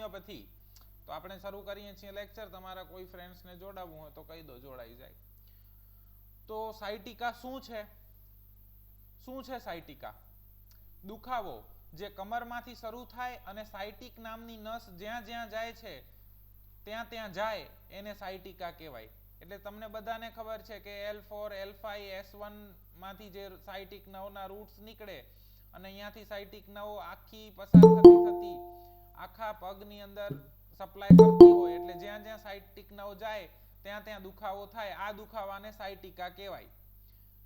Homeopathy. તો આપણે શરૂ કરીએ છીએ લેક્ચર. તમારા કોઈ ફ્રેન્ડ્સને જોડાવવું હોય તો કહી દો, જોડાઈ જાય. તો સાયટિકા શું છે? શું છે સાયટિકા? દુખાવો જે કમરમાંથી શરૂ થાય અને સાયટિક નામની નસ જ્યાં જ્યાં જાય છે ત્યાં ત્યાં જાય એને સાયટિકા કહેવાય. એટલે તમને બધાને ખબર છે કે L4, L5, S1 માંથી જે સાયટિક નવના રૂટ્સ નીકળે અને અહીંયાથી સાયટિક નવ આખી પસાર થતી આખા પગની અંદર સપ્લાય કરતી હોય, એટલે જ્યાં જ્યાં સાયટિક નવ જાય ત્યાં ત્યાં દુખાવો થાય. આ દુખાવાને સાયટિકા કહેવાય.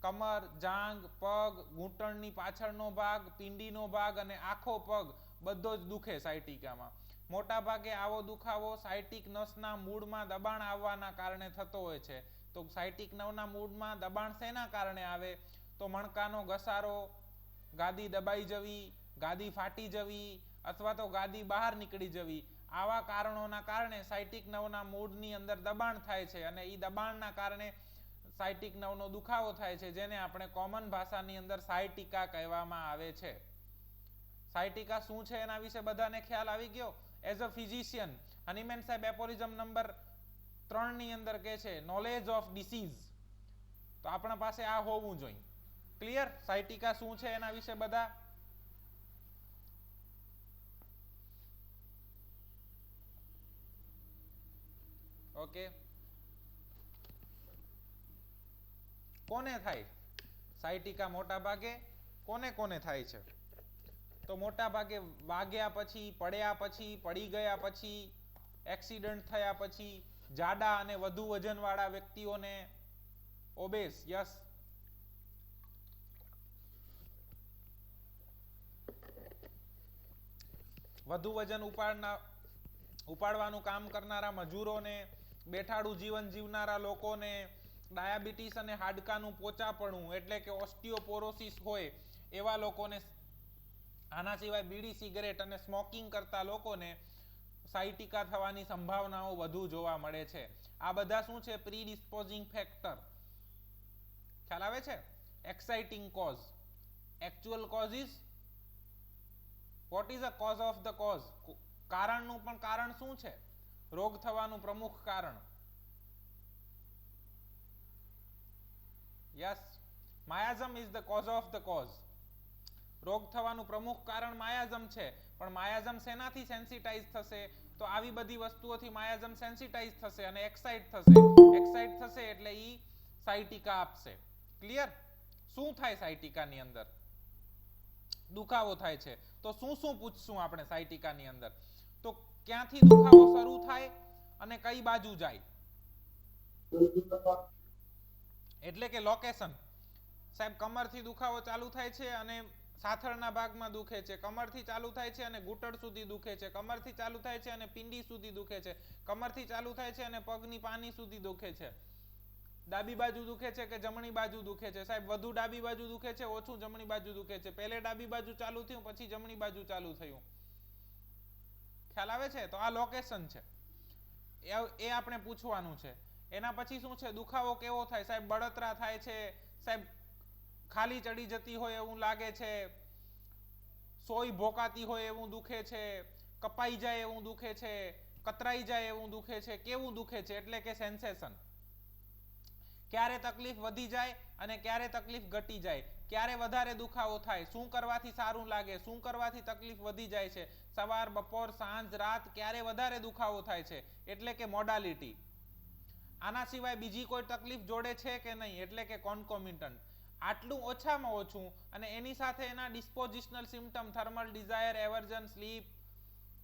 કમર, જાંઘ, પગ, ઘૂંટણની પાછળનો ભાગ, પિંડીનો ભાગ અને આખો પગ બધો જ દુખે સાયટિકામાં. મોટા ભાગે આવો દુખાવો સાયટિક નસના મૂળમાં દબાણ આવવાના કારણે થતો હોય છે. તો સાયટિક નવના મૂળમાં દબાણ શેના કારણે આવે? તો મણકાનો ઘસારો, ગાદી દબાઈ જવી, ગાદી ફાટી જવી અથવા તો ગાદી બહાર નીકળી જવી, આવા કારણોના કારણે સાયટિક નવના મૂળની અંદર દબાણ થાય છે અને એ દબાણના કારણે સાયટિક નવનો દુખાવો થાય છે, જેને આપણે કોમન ભાષાની અંદર સાયટિકા કહેવામાં આવે છે. સાયટિકા શું છે એના વિશે બધાને ખ્યાલ આવી ગયો? એઝ અ ફિઝિશિયન હનીમેન સાહેબ એપોરિઝમ નંબર 3 ની અંદર કહે છે નોલેજ ઓફ ડિસીઝ. તો આપણા પાસે આ હોવું જોઈએ. ક્લિયર? સાયટિકા શું છે એના વિશે બધા? ઓકે. કોને થાય સાયટિકા? મોટા ભાગે કોને કોને થાય છે? તો મોટા ભાગે વાગ્યા પછી, પડ્યા પછી, પડી ગયા પછી, એક્સિડન્ટ થયા પછી, જાડા અને વધુ વજનવાળા વ્યક્તિઓને, ઓબેસ, યસ, વધુ વજન ઉપાડવાનું કામ કરનારા મજૂરોને, બેઠાડું જીવન જીવનારા લોકોને, ડાયાબિટીસ અને હાડકાનું પોચાપણું એટલે કે ઓસ્ટિયોપોરોસિસ હોય એવા લોકોને, આના સિવાય બીડી, સિગરેટ અને સ્મોકિંગ કરતા લોકોને સાયટિકા થવાની સંભાવનાઓ વધુ જોવા મળે છે. આ બધા શું છે? Predisposing factor. ખ્યાલ આવે છે? Exciting cause. Actual cause is what is a cause of the cause? કારણનું પણ કારણ શું છે? રોગ થવાનું પ્રમુખ કારણ. Yes, miasm is the cause of the cause. રોગ થવાનું પ્રમુખ કારણ માયાઝમ છે, પણ માયાઝમ શેનાથી સેન્સિટાઇઝ થશે? તો આવી બધી વસ્તુઓથી માયાઝમ સેન્સિટાઇઝ થશે અને એક્સાઇટ થશે. એક્સાઇટ થશે એટલે ઈ સાયટિકા આપશે. ક્લિયર? શું થાય સાયટિકાની અંદર? દુખાવો થાય છે. તો શું શું પૂછશું આપણે સાયટિકાની અંદર? તો ક્યાંથી દુખાવો શરૂ થાય અને કઈ બાજુ જાય? એટલે કે લોકેશન. સાહેબ, કમરથી દુખાવો ચાલુ થાય છે અને સાથળના ભાગમાં દુખે છે. કમરથી ચાલુ થાય છે અને ઘૂંટણ સુધી દુખે છે. કમરથી ચાલુ થાય છે અને પિંડી સુધી દુખે છે. કમરથી ચાલુ થાય છે અને પગની પાની સુધી દુખે છે. ડાબી બાજુ દુખે છે કે જમણી બાજુ દુખે છે? સાહેબ, વધુ ડાબી બાજુ દુખે છે, ઓછું જમણી બાજુ દુખે છે. પહેલે ડાબી બાજુ ચાલુ થયું, પછી જમણી બાજુ ચાલુ થયું. ખ્યાલ આવે છે? તો આ લોકેશન છે, એ આપણે પૂછવાનું છે. એના પછી શું છે? દુખાવો કેવો થાય? સાહેબ, બળતરા થાય છે. સાહેબ, ખાલી ચડી જતી હોય એવું લાગે છે. સોય ભોકાતી હોય એવું દુખે છે. કપાઈ જાય એવું દુખે છે. કતરાઈ જાય એવું દુખે છે. કેવું દુખે છે? એટલે કે સેન્સેશન. ક્યારે તકલીફ વધી જાય અને ક્યારે તકલીફ ઘટી જાય? ક્યારે વધારે દુખાવો થાય? શું કરવાથી સારું લાગે? શું કરવાથી તકલીફ વધી જાય છે? સવાર, બપોર, સાંજ, રાત ક્યારે વધારે દુખાવો થાય છે? એટલે કે મોડાલિટી. આના સિવાય બીજી કોઈ તકલીફ જોડે છે કે નહીં? એટલે કે કોન્કોમિટન્ટ. આટલું ઓછામાં ઓછું, અને એની સાથે એના ડિસ્પોઝિશનલ સિમ્પટમ, થર્મલ ડિઝાયર, એવર્જન, સ્લીપ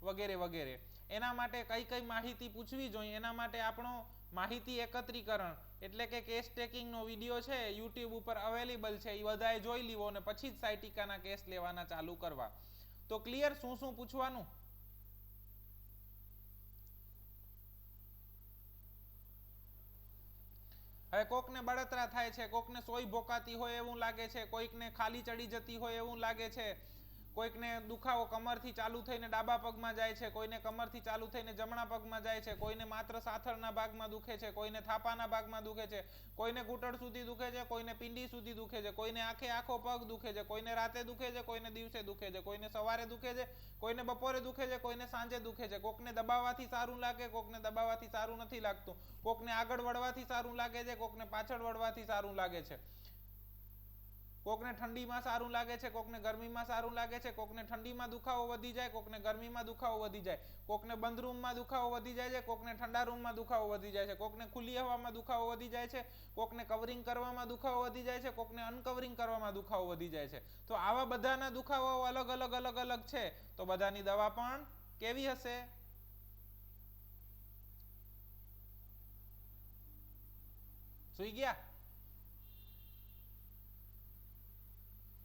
વગેરે વગેરે. એના માટે કઈ કઈ માહિતી પૂછવી જોઈએ? એના માટે આપણો માહિતી એકત્રીકરણ એટલે કે કેસ ટેકિંગનો વિડીયો છે, YouTube ઉપર અવેલેબલ છે. એ બધાએ જોઈ લીધો અને પછી જ સાયટિકાના કેસ લેવાના ચાલુ કરવા. તો ક્લિયર? શું શું પૂછવાનું? હવે કોકને બળતરા થાય છે, કોકને સોય ભોકાતી હોય એવું લાગે છે, કોઈકને ખાલી ચડી જતી હોય એવું લાગે છે, કોઈકને દુખાવો કમરથી ચાલુ થઈને ડાબા પગમાં જાય છે, કોઈને કમરથી ચાલુ થઈને જમણા પગમાં જાય છે, કોઈને માત્ર સાથળના ભાગમાં દુખે છે, કોઈને થાપાના ભાગમાં દુખે છે, કોઈને ઘૂંટણ સુધી દુખે છે, કોઈને પિંડી સુધી દુખે છે, કોઈને આખો પગ દુખે છે, કોઈને રાતે દુખે છે, કોઈને દિવસે દુખે છે, કોઈને સવારે દુખે છે, કોઈને બપોરે દુખે છે, કોઈને સાંજે દુખે છે, કોકને દબાવવાથી સારું લાગે, કોકને દબાવવાથી સારું નથી લાગતું, કોકને આગળ વળવાથી સારું લાગે છે, કોકને પાછળ વળવાથી સારું લાગે છે, કોકને ઠંડીમાં સારું લાગે છે, કોકને ગરમીમાં સારું લાગે છે, કોકને ઠંડીમાં દુખાવો વધી જાય, કોકને ગરમીમાં દુખાવો વધી જાય, કોકને બંધ રૂમમાં દુખાવો વધી જાય છે, કોકને ઠંડા રૂમમાં દુખાવો વધી જાય છે, કોકને ખુલ્લી હવામાં દુખાવો વધી જાય છે, કોકને કવરિંગ કરવામાં દુખાવો વધી જાય છે, કોકને અનકવરિંગ કરવામાં દુખાવો વધી જાય છે. તો આવા બધાના દુખાવાઓ અલગ અલગ છે. તો બધાની દવા પણ કેવી હશે? સુઈ ગયા?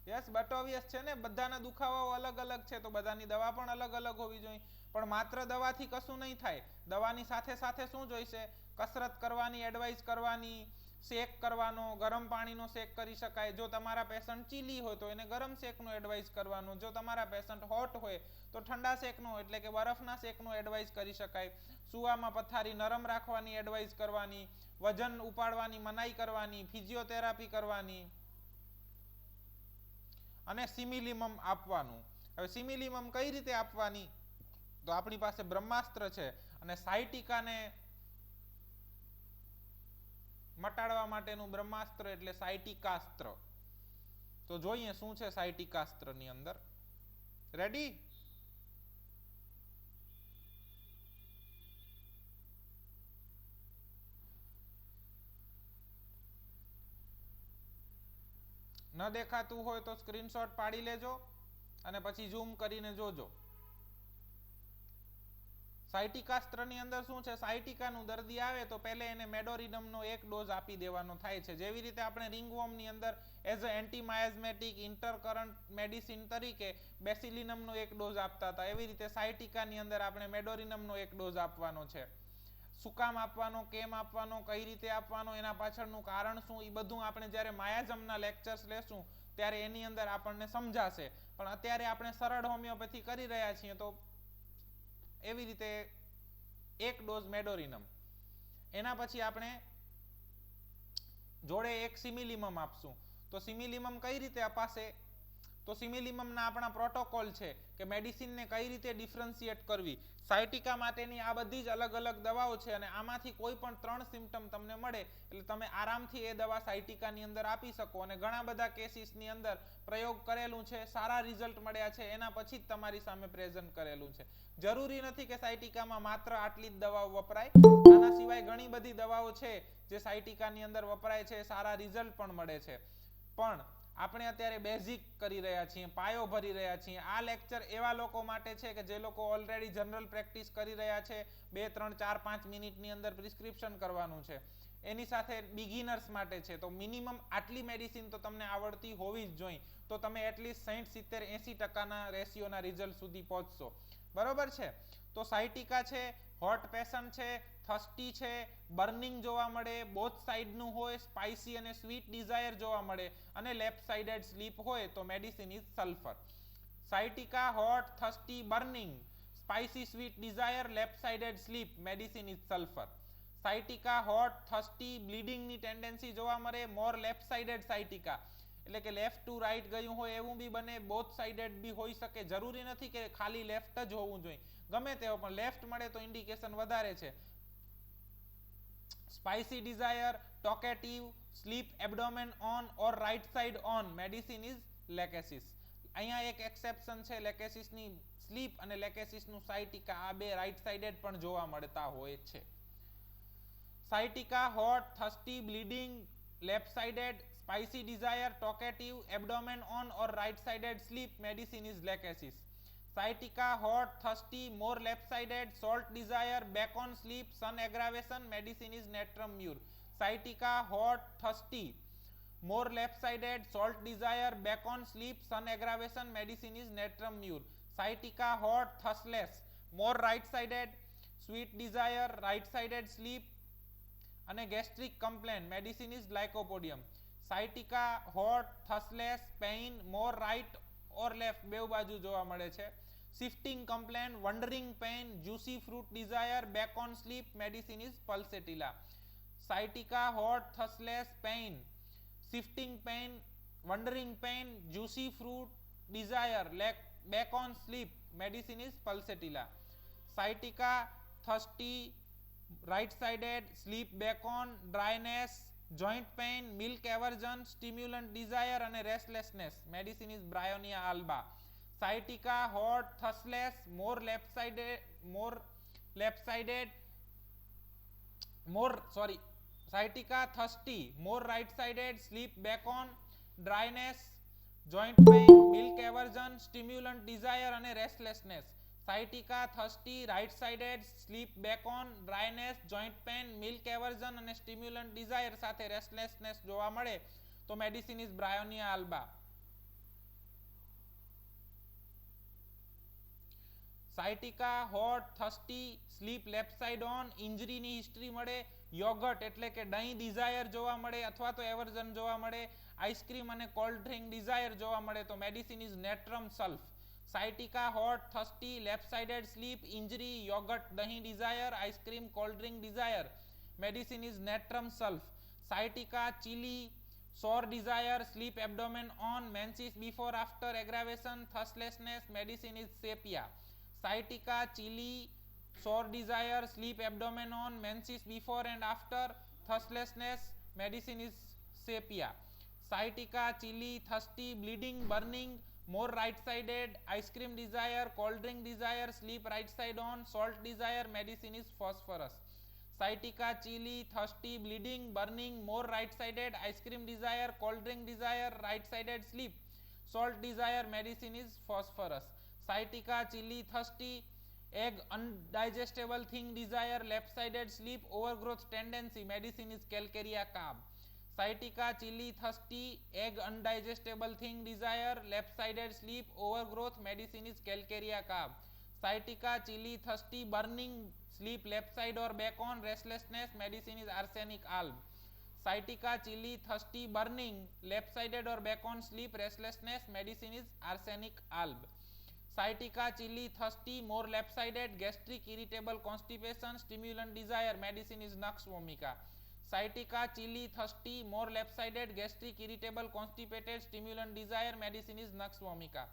યસ, બટ ઓબ્વિયસ છે ને, બધાના દુખાવાઓ અલગ અલગ છે, તો બધાની દવા પણ અલગ અલગ હોવી જોઈએ. પણ માત્ર દવાથી કશું નહીં થાય. દવાની સાથે સાથે શું જોઈશે? કસરત કરવાની, એડવાઇસ કરવાની, શેક કરવાનો, ગરમ પાણીનો શેક કરી શકાય. જો તમારા પેશન્ટ ચીલી હોય તો એને ગરમ શેકનો એડવાઇસ કરવાનો. જો તમારા પેશન્ટ હોટ હોય તો ઠંડા શેકનો એટલે કે બરફના શેકનો એડવાઇસ કરી શકાય. સુવામાં પથારી નરમ રાખવાની એડવાઇસ કરવાની, વજન ઉપાડવાની મનાઈ કરવાની, ફિઝિયોથેરાપી કરવાની અને સિમિલિમમ આપવાનું. હવે સિમિલિમમ કઈ રીતે આપવાની? તો આપણી પાસે બ્રહ્માસ્ત્ર છે અને સાયટિકાને મટાડવા માટેનું બ્રહ્માસ્ત્ર એટલે સાયટિકાસ્ત્ર. તો જોઈએ શું છે સાયટિકાસ્ત્રની અંદર. રેડી? ન દેખાતું હોય તો સ્ક્રીનશોટ પાડી લેજો અને પછી ઝૂમ કરીને જોજો. સાયટિકાસ્ત્રની અંદર શું છે? સાયટિકાનું દર્દી આવે તો પહેલે એને મેડોરિનમનો એક ડોઝ આપી દેવાનો થાય છે. જેવી રીતે આપણે રિંગવોર્મની અંદર એઝ અ એન્ટીમાયાઝમેટિક ઇન્ટરકરન્ટ મેડિસિન તરીકે બેસિલિનમનો એક ડોઝ આપતા હતા, એવી રીતે સાયટિકાની અંદર આપણે મેડોરિનમનો એક ડોઝ આપવાનો છે. શું કામ આપવાનો, કેમ આપવાનો, કઈ રીતે આપવાનો, એના પાછળનું કારણ શું, એ બધું આપણે જ્યારે માયાઝમના લેક્ચર્સ લેશું ત્યારે એની અંદર આપણને સમજાશે. પણ અત્યારે આપણે સરળ હોમિયોપેથી કરી રહ્યા છીએ, તો એવી રીતે એક ડોઝ મેડોરિનમ, એના પછી આપણે જોડે એક સિમિલિમમ આપશું. તો સિમિલિમમ કઈ રીતે અપાશે? તો સિમિલિમમના આપણા પ્રોટોકોલ છે કે મેડિસિનને કઈ રીતે ડિફરન્શિએટ કરવી. સાયટિકા માટેની આ બધી જ અલગ અલગ દવાઓ છે અને આમાંથી કોઈ પણ 3 સિમ્પટમ તમને મળે એટલે તમે આરામથી એ દવા સાયટિકાની અંદર આપી શકો. અને ઘણા બધા કેસીસની અંદર પ્રયોગ કરેલું છે, સારા રિઝલ્ટ મળ્યા છે, એના પછી જ તમારી સામે પ્રેઝન્ટ કરેલું છે. જરૂરી નથી કે સાયટિકામાં માત્ર આટલી જ દવાઓ વપરાય. આના સિવાય ઘણી બધી દવાઓ છે જે સાયટિકાની અંદર વપરાય છે, સારા રિઝલ્ટ પણ મળે છે. પણ આપણે અત્યારે બેઝિક કરી રહ્યા છીએ, પાયો ભરી રહ્યા છીએ. આ લેક્ચર એવા લોકો માટે છે કે જે લોકો ઓલરેડી જનરલ પ્રેક્ટિસ કરી રહ્યા છે, 2, 3, 4, 5 મિનિટની અંદર પ્રિસ્ક્રિપ્શન કરવાનું છે. એની સાથે બિગિનર્સ માટે છે. તો મિનિમમ આટલી મેડિસિન તો તમને આવડતી હોવી જ જોઈએ. તો તમે એટલીસ્ટ 60, 70, 80% રેશિયોના રિઝલ્ટ સુધી પહોંચશો. બરોબર છે? તો સાયટિકા છે, હોટ પેશન્ટ છે, થર્સ્ટી છે, બર્નિંગ જોવા મળે, બોથ સાઇડનું હોય, સ્પાઇસી અને સ્વીટ ડિઝાયર જોવા મળે અને લેફ્ટ સાઇડેડ સ્લીપ હોય તો medicine is sulphur. Sciatica, hot, thirsty, burning, spicy, sweet desire, left sided sleep, medicine is sulphur. Sciatica, hot, thirsty, બ્લીડિંગની ટેન્ડન્સી જોવા મળે, મોર લેફ્ટ સાઇડેડ સાયટિકા, એટલે કે લેફ્ટ ટુ રાઈટ ગયું હોય એવું બી બને, બોથ સાઇડેડ બી હોઈ શકે. જરૂરી નથી કે ખાલી લેફ્ટ જ હોવું જોઈએ, ગમે તેવો પણ લેફ્ટ મળે તો ઇન્ડિકેશન વધારે છે. Spicy desire, talkative, sleep abdomen on or right side on, medicine is Lachesis. અહીંયા એક એક્સેપ્શન છે, લેકેસિસની સ્લીપ અને લેકેસિસનું સાયટિકા, આ બે રાઈટ સાઇડેડ પણ જોવા મળતા હોય છે. Sciatica, hot, thirsty, bleeding, left sided, spicy desire, talkative, abdomen on or right sided sleep, medicine is lachesis. Sciatica, hot, thirsty, more left sided, salt desire, back on sleep, sun aggravation, medicine is natrum mur. Sciatica, hot, thirsty, more left sided, salt desire, back on sleep, sun aggravation, medicine is natrum mur. Sciatica, hot, thirstless, more right sided, sweet desire, right sided sleep and gastric complaint, medicine is lycopodium. Sciatica, hot, thirstless, pain, more right or left બેવ બાજુ જોવા મળે છે. Shifting complain, wandering pain, juicy fruit desire, back on sleep, medicine is pulsatilla. Sciatica, hot, thirstless, pain, shifting pain, wandering pain, juicy fruit desire, back on sleep, medicine is pulsatilla. Sciatica, thirsty, right sided, sleep back on, dryness, joint pain, milk aversion, stimulant desire અને restlessness, medicine is Bryonia alba. Sciatica, hot, thirstless, more sciatica, thirsty, more right sided, sleep back on, dryness, joint pain, milk aversion, stimulant desire અને restlessness. Sciatica, thirsty, right sided, sleep back on, dryness, joint pain, milk aversion અને stimulant desire સાથે restlessness જોવા મળે તો medicine is bryonia alba. Sciatica, hot, thirsty, sleep left side on, ઇન્જરીની history મળે, yogurt એટલે કે દહીં ડિઝાયર જોવા મળે અથવા તો એવર્ઝન જોવા મળે, આઈસ્ક્રીમ અને કોલ્ડ ડ્રિંક ડિઝાયર જોવા મળે તો medicine is natrum sulph. Sciatica, hot, thirsty, left-sided sleep, injury, yogurt, dahi desire, ice cream, cold drink desire. Medicine is natrum sulf. Sciatica, chilly, sore desire, sleep abdomen on, menses before after aggravation, thirstlessness. Medicine is sepia. Sciatica, chilly, sore desire, sleep abdomen on, menses before and after, thirstlessness. Medicine is sepia. Sciatica, chilly, thirsty, bleeding, burning, more right sided, ice cream desire, cold drink desire, sleep right side on, salt desire, medicine is phosphorus. Sciatica, chilly, thirsty, bleeding, burning, more right sided, ice cream desire, cold drink desire, right sided, sleep, salt desire, medicine is phosphorus. Sciatica, chilly, thirsty, egg undigestible thing desire, left sided, sleep, overgrowth tendency, medicine is calcarea carb. Sciatica, chilly, thirsty, egg undigestible thing desire, left sided, sleep, overgrowth, medicine is calcarea carb. Sciatica, chilly, thirsty, burning, sleep left side or back on, restlessness, medicine is arsenic alb. Sciatica, chilly, thirsty, burning, left sided or back on, sleep, restlessness, medicine is arsenic alb. Sciatica, chilly, thirsty, more left sided, gastric, irritable, constipation, stimulant desire, medicine is nux vomica. Sciatica, chilly, thirsty, more left-sided, gastric, irritable, constipated, stimulant desire, medicine is nux vomica.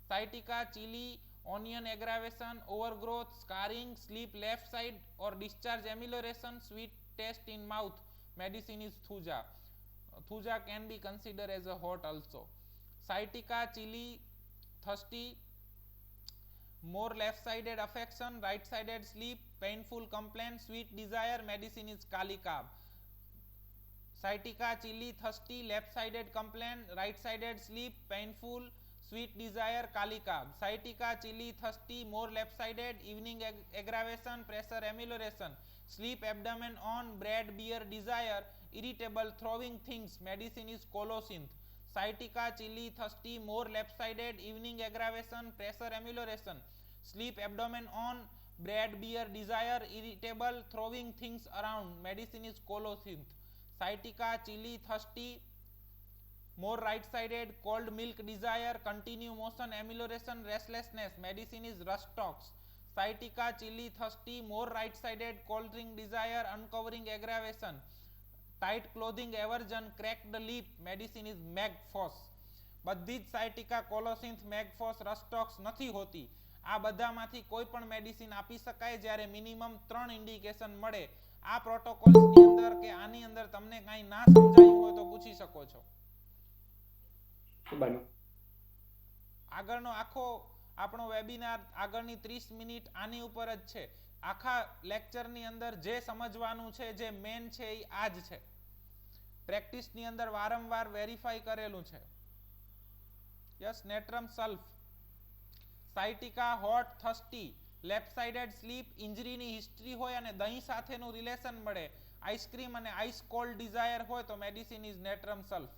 Sciatica, chilly, onion aggravation, overgrowth, scarring, sleep left side or discharge amelioration, sweet taste in mouth, medicine is thuja. Thuja can be considered as a hot also. Sciatica, chilly, thirsty, more left-sided affection, right-sided sleep, painful complaint, sweet desire, medicine is kali carb. Sciatica, chilly, thirsty, left-sided complaint, right-sided sleep, painful, sweet desire, kali carb. Sciatica, chilly, thirsty, more left-sided, evening aggravation, pressure amelioration, sleep abdomen on, bread, beer desire, irritable, throwing things, medicine is colocynth. Sciatica, chilly, thirsty, more left-sided, evening aggravation, pressure amelioration, sleep abdomen on, bread, beer desire, irritable, throwing things around, medicine is colocynth. Sciatica, chilly, thirsty, more right-sided, cold milk desire, continue motion, amelioration, restlessness, medicine is Rustox. Sciatica, chilly, thirsty, more right-sided, cold drink desire, uncovering aggravation, tight clothing aversion, cracked lip, medicine is Magfos. બધી જ sciatica, કોલોસિન્થ, મેગફોસ, રસ્ટોક્સ નથી હોતી. આ બધામાંથી કોઈ પણ medicine આપી શકાય જ્યારે મિનિમમ 3 ઇન્ડિકેશન મળે. આ પ્રોટોકોલ્સની અંદર કે આની અંદર તમને કાંઈ ના સમજાયું હોય તો પૂછી શકો છો. આગળનો આખો આપણો વેબિનાર આગળની 30 મિનિટ આની ઉપર જ છે. આખા લેક્ચરની અંદર જે સમજવાનું છે, જે મેન છે એ આ જ છે. પ્રેક્ટિસની અંદર વારંવાર વેરીફાઈ કરેલું છે. Yes, natrum sulph, sciatica, hot, thirsty, left sided sleep, ઇન્જરીની હિસ્ટ્રી હોય અને દહીં સાથેનું રિલેશન મળે, આઈસ્ક્રીમ અને આઈસ કોલ્ડ ડિઝાયર હોય તો મેડિસિન ઇઝ નેટ્રમ સલ્ફ.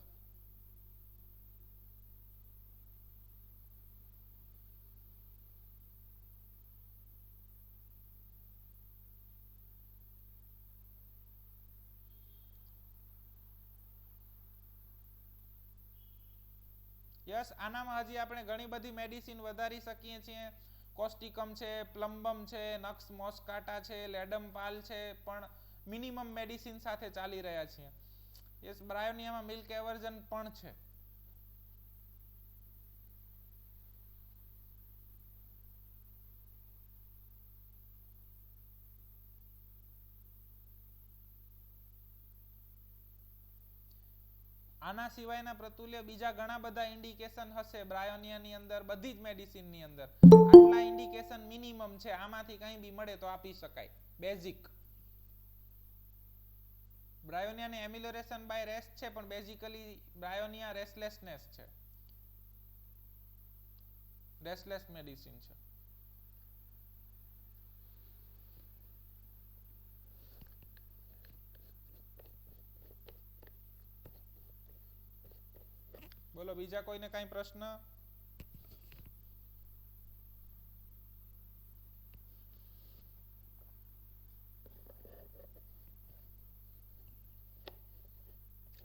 યસ, આનામાં હજી આપણે ઘણી બધી મેડિસિન વધારી શકીએ છીએ. કોસ્ટિકમ છે, પ્લમ્બમ છે, નક્સ મોસ્કાટા છે, લેડમ પાલ છે, પણ મિનિમમ મેડિસિન સાથે ચાલી રહ્યા છીએ. યસ, બ્રાયોનિયામાં મિલ્ક એવર્ઝન પણ છે. આના સિવાયના પ્રતુલ્ય બીજા ઘણા બધા ઇન્ડિકેશન હશે બ્રાયોનિયાની અંદર, બધી જ મેડિસિનની અંદર. આટલા ઇન્ડિકેશન મિનિમમ છે, આમાંથી કંઈ બી મળે તો આપી શકાય. બેઝિક બ્રાયોનિયાને એમિલોરેશન બાય રેસ્ટ છે, પણ બેઝિકલી બ્રાયોનિયા રેસ્ટલેસનેસ છે, રેસ્ટલેસ મેડિસિન છે. બોલો, બીજા કોઈને કઈ પ્રશ્ન?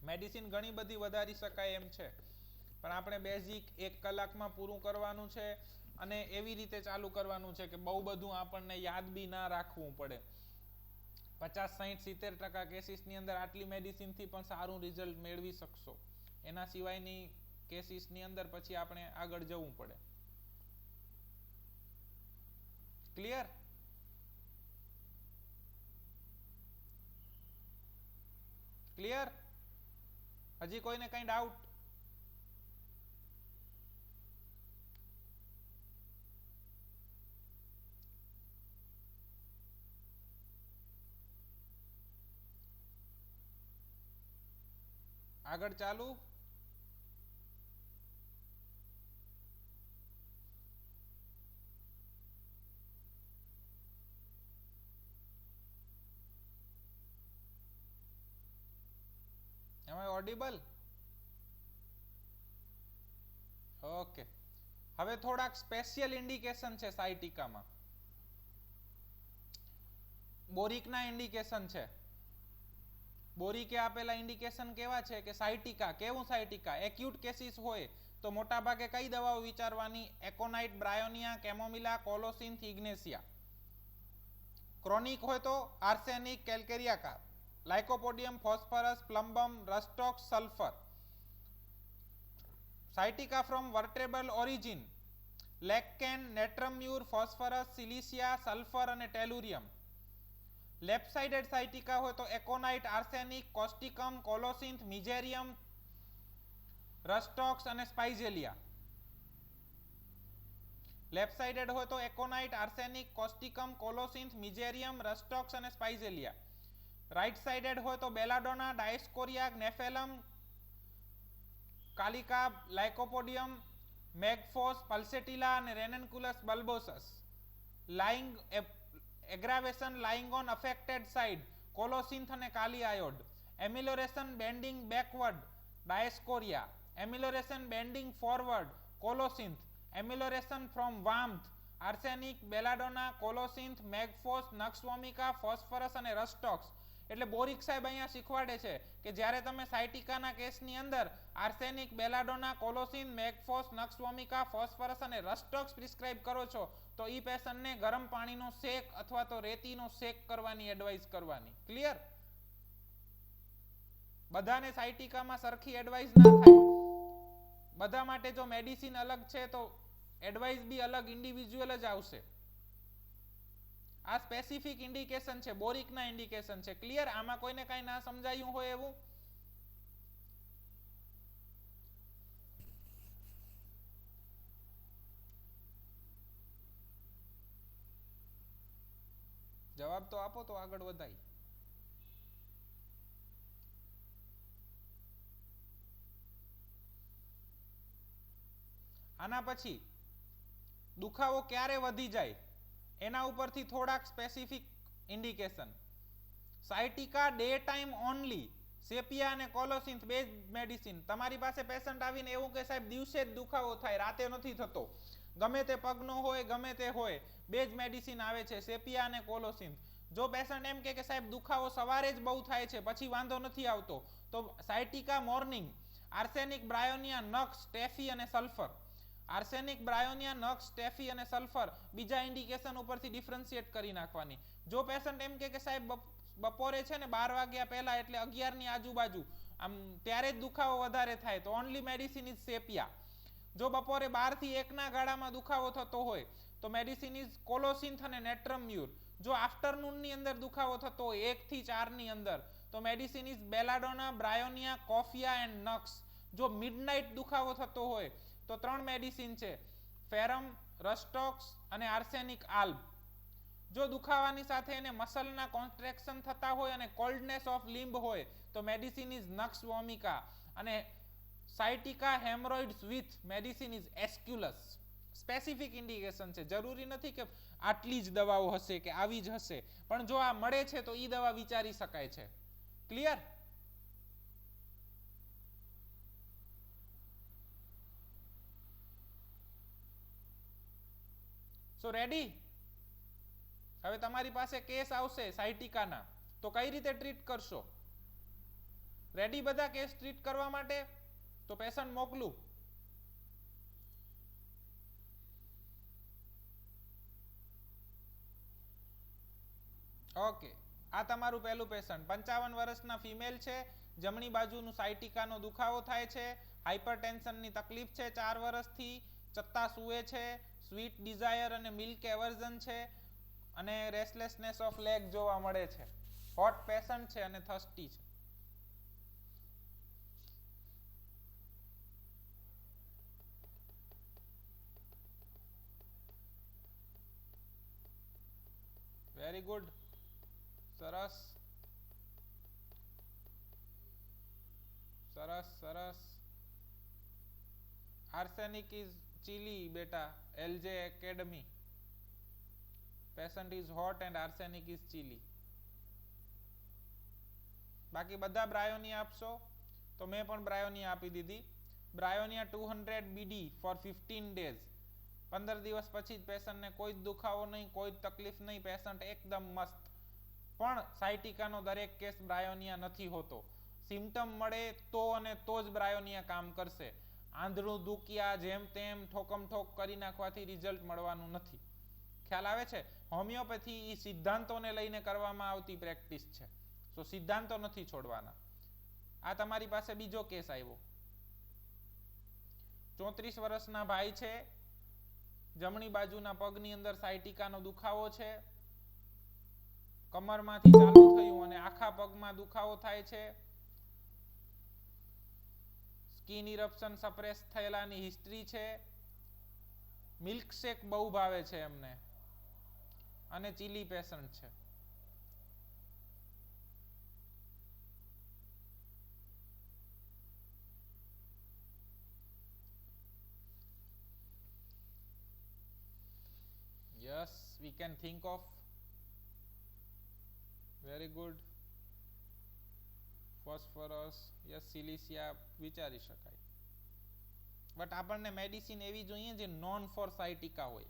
મેડિસિન ઘણી બધી વધારી શકાય એમ છે, પણ આપણે બેઝિક 1 કલાકમાં પૂરું કરવાનું છે અને એવી રીતે ચાલુ કરવાનું છે કે બહુ બધું આપણને યાદ બી ના રાખવું પડે. 50-60-70% કેસીસની અંદર આટલી મેડિસિનથી પણ સારું રિઝલ્ટ મેળવી શકશો. એના સિવાયની કેસીસની અંદર પછી આપણે આગળ જવું પડે. ક્લિયર? ક્લિયર? હજી કોઈને કઈ ડાઉટ? આગળ ચાલુ? Am I audible? ઓકે, હવે થોડાક સ્પેશિયલ ઇન્ડિકેશન છે સાયટિકામાં. બોરિકના ઇન્ડિકેશન છે. બોરિકે આપેલા ઇન્ડિકેશન કેવા છે કે સાયટિકા, કેવું સાયટિકા? એક્યુટ કેસીસ હોય તો મોટા ભાગે કઈ દવાઓ વિચારવાની? એકોનાઇટ, બ્રાયોનિયા, કેમોમિલા, કોલોસિન્થ, ઇગ્નેશિયા. ક્રોનિક હોય તો arsenic, calcarea, lycopodium, phosphorus, plumbum, rhus tox, sulphur. Sciatica from vertebral origin: lac can, natrum mur, phosphorus, silicea, sulphur અને ટેલુરિયમ. લેફ્ટ સાઇડેડ સાયટિકા હોય તો એકોનાઇટ, આર્સેનિક, કોસ્ટિકમ, કોલોસિન્થ, મિજેરિયમ, રસ્ટોક્સ અને સ્પાઇઝેલિયા. લેફ્ટ સાઇડેડ હોય તો એકોનાઇટ, આર્સેનિક, કોસ્ટિકમ, કોલોસિન્થ, મિજેરિયમ, રસ્ટોક્સ અને સ્પાઇઝેલિયા. રાઇટ સાઇડેડ હોય તો બેલાડોના, ડાયસ્કોરિયા, નેફેલમ, કાલિકા, લાઇકોપોડિયમ, મેગફોસ, પલ્સેટિલા અને ranunculus bulbosus. Lying aggravation lying on affected side: colocynth અને kali iod. Amelioration bending backward: dioscorea. Amelioration bending forward: colocynth. Amelioration from warmth: arsenic, belladonna, colocynth, mag phos, nux vomica, phosphorus અને rhus tox. એટલે boric સાહેબ અહીંયા શીખવાડે છે કે જ્યારે તમે સાયટિકાના કેસની અંદર આર્સેનિક, બેલાડોના, કોલોસિન, મેગફોસ, નક્સવોમિકા, ફોસ્ફરસ અને રસ્ટોક્સ પ્રિસ્ક્રાઇબ કરો છો તો ઈ પેશન્ટને ગરમ પાણીનો શેક અથવા તો રેતીનો શેક કરવાની એડવાઇસ કરવાની. ક્લિયર? બધાને સાયટિકામાં સરખી એડવાઇસ ના થાય. બધા માટે જો મેડિસિન અલગ છે તો એડવાઇસ બી અલગ ઇન્ડિવિજ્યુઅલ જ આવશે. આ સ્પેસિફિક ઇન્ડિકેશન છે, બોરિકના ઇન્ડિકેશન છે. ક્લિયર? આમાં કોઈને કઈ ના સમજાયું હોય એવું? જવાબ તો આપો તો આગળ વધાય. આના પછી દુખાવો ક્યારે વધી જાય એના ઉપરથી થોડાક specific indication. Sciatica day time only: sepia અને કોલોસિન્થ બે મેડિસિન. તમારી પાસે પેશન્ટ આવીને એવું કે સાહેબ દિવસે જ દુખાવો થાય, રાતે નથી થતો, ગમે તે પગનો હોય ગમે તે હોય, બે જ મેડિસિન આવે છે, સેપિયા અને કોલોસિન્થ. જો પેશન્ટ એમ કે સાહેબ દુખાવો સવારે જ બહુ થાય છે પછી વાંધો નથી આવતો, તો સાયટિકા મોર્નિંગ આર્સેનિક, બ્રાયોનિયા, નક્સ, સ્ટેફી અને સલ્ફર. આર્સેનિક, બ્રાયોનિયા, નક્સ, સ્ટેફી અને સલ્ફર બીજા ઇન્ડિકેશન ઉપરથી ડિફરન્શિએટ કરી નાખવાની. જો પેશન્ટ એમ કે સાહેબ બપોરે છે ને 12 વાગ્યા પહેલા એટલે 11 ની આજુબાજુ આમ ત્યારે જ દુખાવો વધારે થાય તો ઓનલી મેડિસિન ઇઝ સેપિયા. જો બપોરે 12 થી 1 ના ગાળામાં દુખાવો થતો હોય તો મેડિસિન ઇઝ કોલોસિન્થ અને નેટ્રમ્યુર. જો આફ્ટરનૂન ની અંદર દુખાવો થતો હોય 1 થી 4 ની અંદર તો મેડિસિન ઇઝ બેલાડોના, બ્રાયોનિયા, કોફિયા એન્ડ નક્સ. જો મિડનાઇટ દુખાવો થતો હોય તો 3 મેડિસિન છે, ફેરમ, રસ્ટોક્સ અને આર્સેનિક આલ્બ. જો દુખાવાની સાથે એને મસલના કોન્ટ્રેક્શન થતા હોય અને કોલ્ડનેસ ઓફ લિમ્બ હોય તો મેડિસિન ઇઝ નક્સ વોમિકા. અને sciatica haemorrhoids with medicine is aesculus. Specific indication છે, જરૂરી નથી કે આટલી જ દવાઓ હશે કે આવી જ હશે, પણ જો આ મળે છે તો ઈ દવા વિચારી શકાય છે. ક્લિયર? સો રેડી? હવે તમારી પાસે કેસ આવશે સાયટિકાના તો કઈ રીતે ટ્રીટ કરશો? રેડી બધા કેસ ટ્રીટ કરવા માટે? તો પેશન્ટ મોકલું. ઓકે, આ તમારું પહેલું પેશન્ટ 55 વર્ષના ફિમેલ છે, જમણી બાજુનું સાયટિકાનો દુખાવો થાય છે, હાઇપરટેન્શનની તકલીફ છે 4 વર્ષથી, ચત્તા સૂવે છે, સ્વીટ ડિઝાયર અને મિલ્ક એવર્ઝન છે અને રેસ્ટલેસનેસ ઓફ લેગ જોવા મળે છે. હોટ પેશન્ટ છે અને થર્સ્ટી છે. Very good. સરસ સરસ સરસ. આર્સેનિક ઇઝ ચીલી બેટા, LJ academy. Patient is hot and arsenic is chilli. બાકી બધા બ્રાયોનિયા આપશો? તો મેં પણ બ્રાયોનિયા આપી દીધી. બ્રાયોનિયા 200 બીડી ફોર 15 ડેઝ. 15 દિવસ પછી જ પેશન્ટને કોઈ જ દુખાવો નહીં, કોઈ જ તકલીફ નહીં, પેશન્ટ એકદમ મસ્ત. પણ સાયટિકાનો દરેક કેસ બ્રાયોનિયા નથી હોતો. સિમ્ટમ મળે તો અને તો જ બ્રાયોનિયા કામ કરશે. આંધળું દુખ્યા જેમ તેમ ઠોકમ ઠોક કરી નાખવાથી રિઝલ્ટ મળવાનું નથી. ખ્યાલ આવે છે? હોમિયોપેથી એ સિદ્ધાંતોને લઈને કરવામાં આવતી પ્રેક્ટિસ છે. તો સિદ્ધાંતો નથી છોડવાના. આ તમારી પાસે બીજો કેસ આવ્યો. 34 વર્ષના ભાઈ છે, જમણી બાજુના પગની અંદર સાયટિકાનો દુખાવો છે, કમરમાંથી ચાલુ થયું અને આખા પગમાં દુખાવો થાય છે, સ્કિન ઇરપ્શન સપ્રેસ થયેલાની હિસ્ટ્રી છે, મિલ્કશેક બહુ ભાવે છે એમને અને ચીલી પેશન્ટ છે. Yes, we can think of. Very good. Phosphorus, yes, સિલિસિયા વિચારી શકાય. બટ આપણને મેડિસિન એવી જોઈએ જે નોન ફોર સાયટિકા હોય.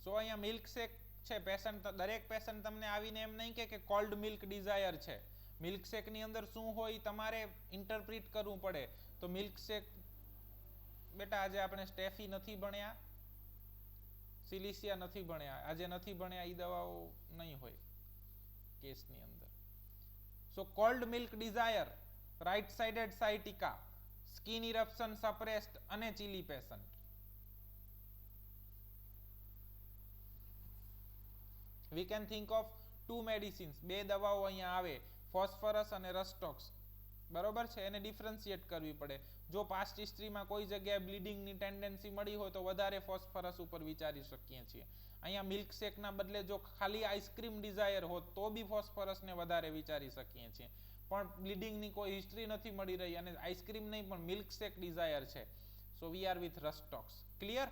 સો અહીંયા મિલ્કશેક છે. પેશન્ટ, દરેક પેશન્ટ તમને આવીને એમ નહીં કે કોલ્ડ મિલ્ક ડિઝાયર છે. મિલ્કશેકની અંદર શું હોય તમારે ઇન્ટરપ્રિટ કરવું પડે. તો મિલ્કશેક બેટા આજે આપણે સ્ટેફી નથી ભણ્યા, સિલિસિયા નથી ભણ્યા. આજે નથી ભણ્યા એ દવાઓ નહીં હોય કેસની અંદર. So cold milk desire, right sided sciatica, skin eruption suppressed અને chilly patient. We can think of 2 medicines. 2 દવાઓ અહીંયા આવે, ફોસ્ફરસ અને રસ્ટોક્સ. બરોબર છે? એને ડિફરન્શિએટ કરવી પડે. જો પાસ્ટ હિસ્ટ્રીમાં કોઈ જગ્યાએ બ્લીડિંગની ટેન્ડન્સી મળી હોય તો વધારે ફોસ્ફરસ ઉપર વિચારી શકીએ છીએ. અહીંયા મિલ્કશેકના બદલે જો ખાલી આઈસ્ક્રીમ ડિઝાયર હોત તો બી ફોસ્ફરસને વધારે વિચારી શકીએ છીએ. પણ બ્લીડિંગની કોઈ હિસ્ટ્રી નથી મળી રહી અને આઈસ્ક્રીમ નહીં પણ મિલ્કશેક ડિઝાયર છે. સો વી આર વિથ રસ્ટોક્સ. ક્લિયર?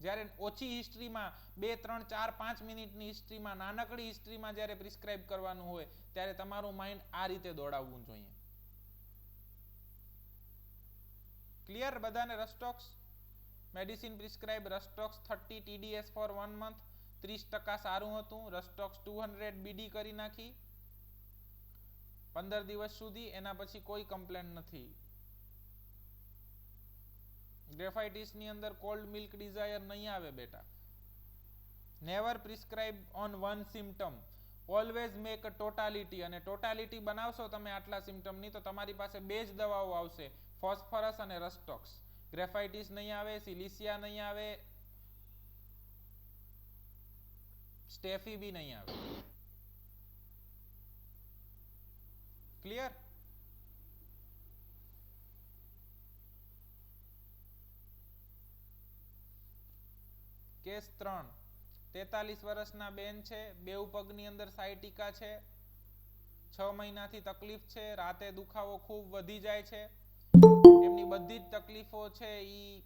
જ્યારે ઓછી હિસ્ટ્રીમાં 2, 3, 4, 5 મિનિટની હિસ્ટ્રીમાં, નાનકડી હિસ્ટ્રીમાં જ્યારે પ્રિસ્ક્રાઇબ કરવાનું હોય ત્યારે તમારું માઇન્ડ આ રીતે દોડાવવું જોઈએ. ક્લિયર બધાને rhus tox? Medicine prescribe rhus tox 30 TDS for 1 month 30% સારું હતું. રસ્ટોક્સ 200 BD કરી નાખી 15 દિવસ સુધી, એના પછી કોઈ કમ્પ્લેન નથી. ગ્રેફાઇટિસ ની અંદર કોલ્ડ મિલ્ક ડિઝાયર નહીં આવે બેટા. Never prescribe on one symptom, always make a totality. અને ટોટાલિટી બનાવશો તમે આટલા સિમ્પટમની તો તમારી પાસે બે જ દવાઓ આવશે, ફોસ્ફરસ અને રસ્ટોક્સ. ગ્રેફાઇટિસ નહીં આવે, સિલિસિયા નહીં આવે, સ્ટેફી બી નહીં આવે. ક્લિયર? કેસ 3, 43 વર્ષના બેન છે, બેઉ પગની અંદર સાયટિકા છે, 6 મહિનાથી તકલીફ છે, રાતે દુખાવો ખૂબ વધી જાય છે. એમની બધી જ તકલીફો છે ઈ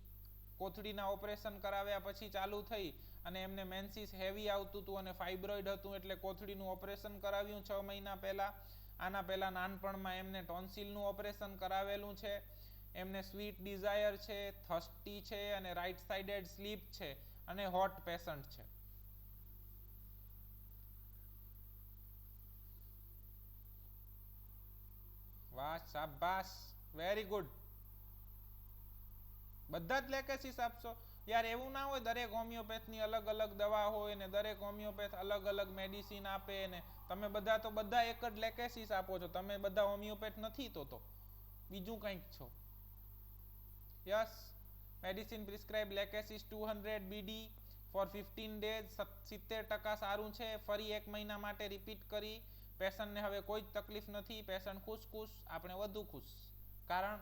કોથળીના ઓપરેશન કરાવ્યા પછી ચાલુ થઈ, અને એમને મેન્સિસ હેવી આવતું હતું અને ફાઇબ્રોઇડ હતું, એટલે કોથળીનું ઓપરેશન કરાવ્યું 6 મહિના પહેલા. આના પહેલા નાનપણમાં એમને ટોન્સિલનું ઓપરેશન કરાવેલું છે. એમને સ્વીટ ડિઝાયર છે, થર્સ્ટી છે, અને રાઈટ સાઇડેડ સ્લીપ છે, અને હોટ પેશન્ટ છે. વાહ, શાબાશ, વેરી ગુડ. બધા જ લેકેસીસ આપશો યાર. એવું ના હોય દરેક હોમિયોપેથની અલગ અલગ દવા હોય ને દરેક હોમિયોપેથ અલગ અલગ મેડિસિન આપે ને તમે બધા એક જ લેકેસીસ આપો છો. તમે બધા હોમિયોપેથ નથી તો બીજું કંઈક છો. Yes, medicine prescribe lachesis 200 BD for 15 days, 70% સારું છે. ફરી 1 મહિના માટે રિપીટ કરી. પેશન્ટને હવે કોઈ જ તકલીફ નથી, પેશન્ટ ખુશ, આપણે વધુ ખુશ. કારણ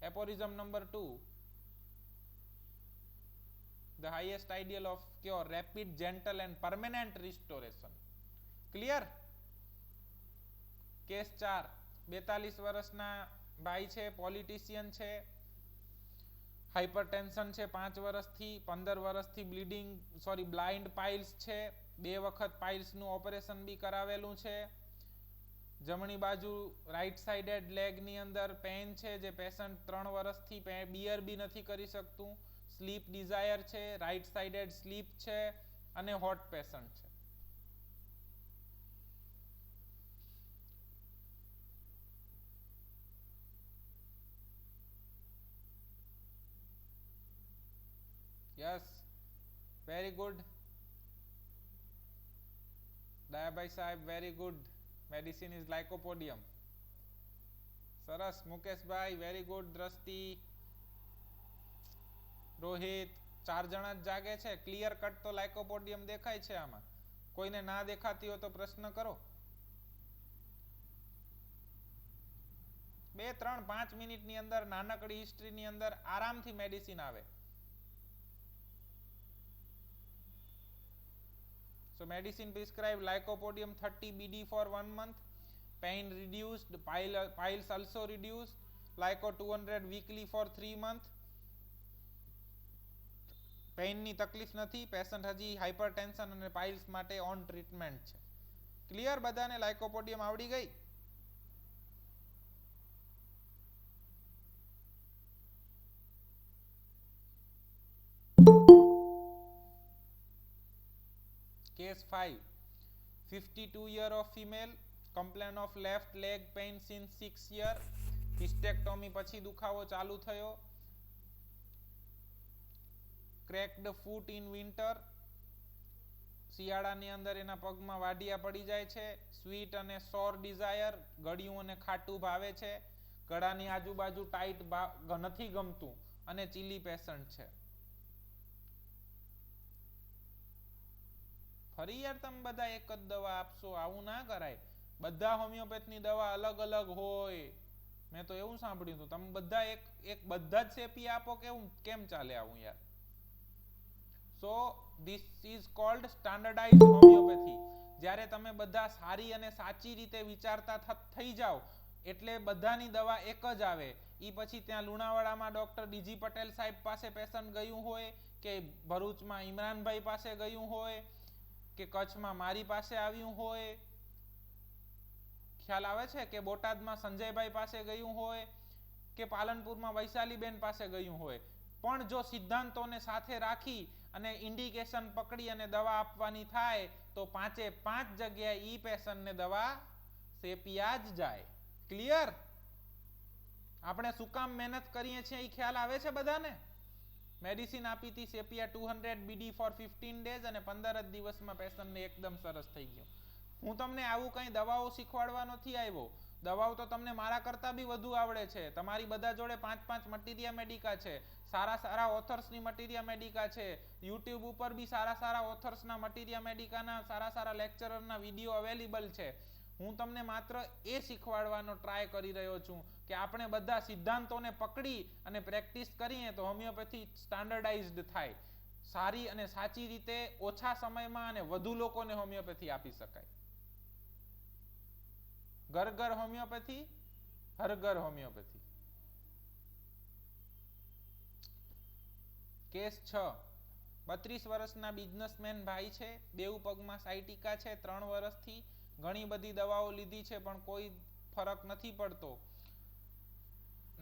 aphorism number 2, the highest ideal of cure, rapid, gentle and permanent restoration. Clear? Case 4, 42 વર્ષના ભાઈ છે, પોલિટિશિયન છે, હાઇપરટેન્શન છે 5 વર્ષથી, 15 વર્ષથી બ્લાઇન્ડ પાઇલ્સ છે, 2 વખત પાઇલ્સનું ઓપરેશન બી કરાવેલું છે. જમણી બાજુ રાઈટ સાઇડેડ લેગની અંદર પેઇન છે, જે પેશન્ટ 3 વર્ષથી બિયર બી નથી કરી શકતું. સ્લીપ ડિઝાયર છે, રાઈટ સાઇડેડ સ્લીપ છે, અને હોટ પેશન્ટ છે. Yes, very good. દયાભાઈ સાહેબ, very good. Medicine is lycopodium. સરસ. Mukeshbhai, very good. દ્રષ્ટિ, રોહિત, 4 જણા જ જાગે છે. ક્લિયર કટ તો લાઇકોપોડિયમ દેખાય છે આમાં. કોઈને ના દેખાતી હોય તો પ્રશ્ન કરો. 2, 3, 5 મિનિટની અંદર નાનકડી હિસ્ટ્રીની અંદર આરામથી મેડિસિન આવે. So medicine prescribed lycopodium 30 BD for 1 month. Pain reduced, piles also reduced. Lyco 200 weekly for 3 months. Pain ની તકલીફ નથી. પેશન્ટ હજી હાઇપરટેન્શન અને પાઇલ્સ માટે ઓન ટ્રીટમેન્ટ છે. ક્લિયર? બધાને લાઇકોપોડિયમ આવડી ગઈ? Case 5, 52 year of female, complaint of left leg pain since 6 year. Hysterectomy પછી દુખાવો ચાલુ થયો. Cracked foot in winter. શિયાળાની અંદર એના પગમાં વાડિયા પડી જાય છે. સ્વીટ અને સોર ડિઝાયર, ગળ્યું અને ખાટું ભાવે છે. ગળાની આજુબાજુ ટાઈટ નથી ગમતું, અને ચીલી પેશન્ટ છે. ફરી યાર તમે બધા એક જ દવા આપશો, આવું ના કરાય. બધા હોમિયોપેથની દવા અલગ અલગ હોય. મેં તો એવું સાંભળ્યું હતું. તમે બધા જ સેપી આપો કેમ ચાલે આવું યાર? So this is called standardized homeopathy. જ્યારે તમે બધા સારી અને સાચી રીતે વિચારતા થઈ જાઓ એટલે બધાની દવા એક જ આવે. ઈ પછી ત્યાં લુણાવાડામાં ડોક્ટર ડીજી પટેલ સાહેબ પાસે પેશન્ટ ગયું હોય, કે ભરૂચમાં ઇમરાનભાઈ પાસે ગયું હોય, કે કચ્છમાં મારી પાસે આવ્યું હોય, ખ્યાલ આવે છે, કે બોટાદમાં સંજયભાઈ પાસે ગયું હોય, કે પાલનપુરમાં વૈશાલીબેન પાસે ગયું હોય. પણ જો સિદ્ધાંતોને સાથે રાખી અને ઇન્ડિકેશન પકડી અને દવા આપવાની થાય તો 5 જગ્યાએ ઈ પેશન્ટને દવા સેપિયા જ જાય. ક્લિયર? આપણે શું કામ મહેનત કરીએ છીએ એ ખ્યાલ આવે છે બધાને? મેડિસિન આપી હતી સેપિયા 200 BD ફોર 15 ડેઝ અને 15 જ દિવસમાં પેશન્ટને એકદમ સરસ થઈ ગયો. હું તમને આવું કંઈ દવાઓ શીખવાડવા નથી આવ્યો. દવાઓ તો તમને મારા કરતાં બી વધુ આવડે છે. તમારી બધા જોડે 5 મટીરિયા મેડિકા છે. સારા ઓથર્સની મટીરિયા મેડિકા છે. યુટ્યુબ ઉપર બી સારા ઓથર્સના મટીરિયા મેડિકાના સારા લેક્ચરરના વિડીયો અવેલેબલ છે. હું તમને માત્ર એ શીખવાડવાનો ટ્રાય કરી રહ્યો છું કે આપણે બધા સિદ્ધાંતોને પકડી અને પ્રેક્ટિસ કરીએ તો હોમિયોપેથી સ્ટાન્ડર્ડાઇઝ્ડ થાય. સારી અને સાચી રીતે ઓછા સમયમાં અને વધુ લોકોને હોમિયોપેથી આપી શકાય. ઘર ઘર હોમિયોપેથી, હર ઘર હોમિયોપેથી. કેસ 6. 32 વર્ષના બિઝનેસમેન ભાઈ છે. બેઉ પગમાં સાયટિકા છે. 3 વર્ષથી ઘણી બધી દવાઓ લીધી છે પણ કોઈ ફરક નથી પડતો.